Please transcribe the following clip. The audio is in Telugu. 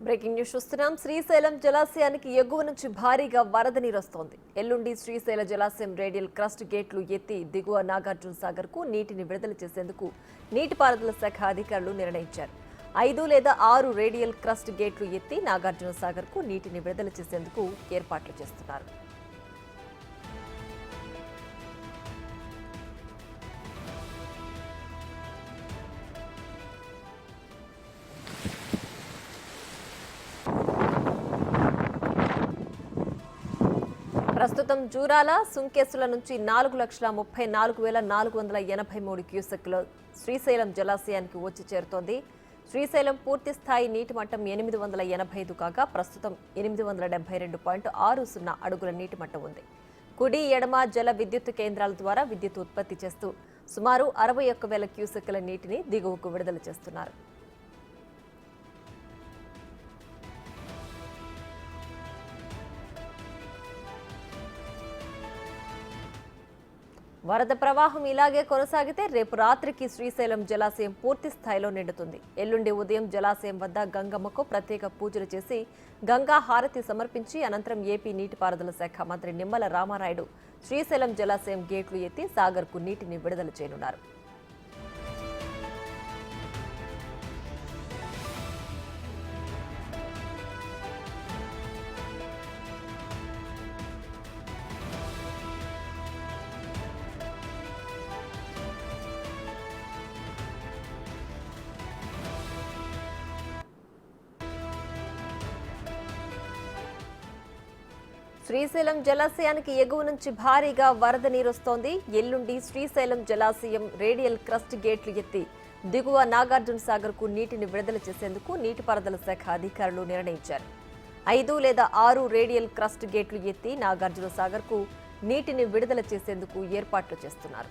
బ్రేకింగ్ న్యూస్ చూస్తున్నాం. శ్రీశైలం జలాశయానికి ఎగువ నుంచి భారీగా వరద నీరు వస్తోంది. ఎల్లుండి శ్రీశైల జలాశయం రేడియల్ క్రస్ట్ గేట్లు ఎత్తి దిగువ నాగార్జున సాగర్ కు నీటిని విడుదల చేసేందుకు నీటిపారుదల శాఖ అధికారులు నిర్ణయించారు. 5 లేదా 6 రేడియల్ క్రస్ట్ గేట్లు ఎత్తి నాగార్జున సాగర్ కు నీటిని విడుదల చేసేందుకు ఏర్పాట్లు చేస్తున్నారు. ప్రస్తుతం జూరాల సుంకేసుల నుంచి 4,34,483 క్యూసెక్ల శ్రీశైలం జలాశయానికి వచ్చి చేరుతోంది. శ్రీశైలం పూర్తి స్థాయి నీటి మట్టం 885 కాగా ప్రస్తుతం 872.60 అడుగుల నీటి మట్టం ఉంది. కుడి ఎడమ జల విద్యుత్ కేంద్రాల ద్వారా విద్యుత్ ఉత్పత్తి చేస్తూ సుమారు 61,000 క్యూసెక్ల నీటిని దిగువకు విడుదల చేస్తున్నారు. వరద ప్రవాహం ఇలాగే కొనసాగితే రేపు రాత్రికి శ్రీశైలం జలాశయం పూర్తి స్థాయిలో నిండుతుంది. ఎల్లుండి ఉదయం జలాశయం వద్ద గంగమ్మకు ప్రత్యేక పూజలు చేసి గంగా హారతి సమర్పించి అనంతరం ఏపీ నీటిపారుదల శాఖ మంత్రి నిమ్మల రామానాయుడు శ్రీశైలం జలాశయం గేట్లు ఎత్తి సాగర్కు నీటిని విడుదల చేయనున్నారు. శ్రీశైలం జలాశయానికి ఎగువ నుంచి భారీగా వరద నీరొస్తోంది. ఎల్లుండి శ్రీశైలం జలాశయం రేడియల్ క్రస్ట్ గేట్లు ఎత్తి దిగువ నాగార్జున సాగర్ కు నీటిని విడుదల చేసేందుకు నీటిపారుదల శాఖ అధికారులు నిర్ణయించారు. 5 లేదా 6 రేడియల్ క్రస్ట్ గేట్లు ఎత్తి నాగార్జున సాగర్ కు నీటిని విడుదల చేసేందుకు ఏర్పాట్లు చేస్తున్నారు.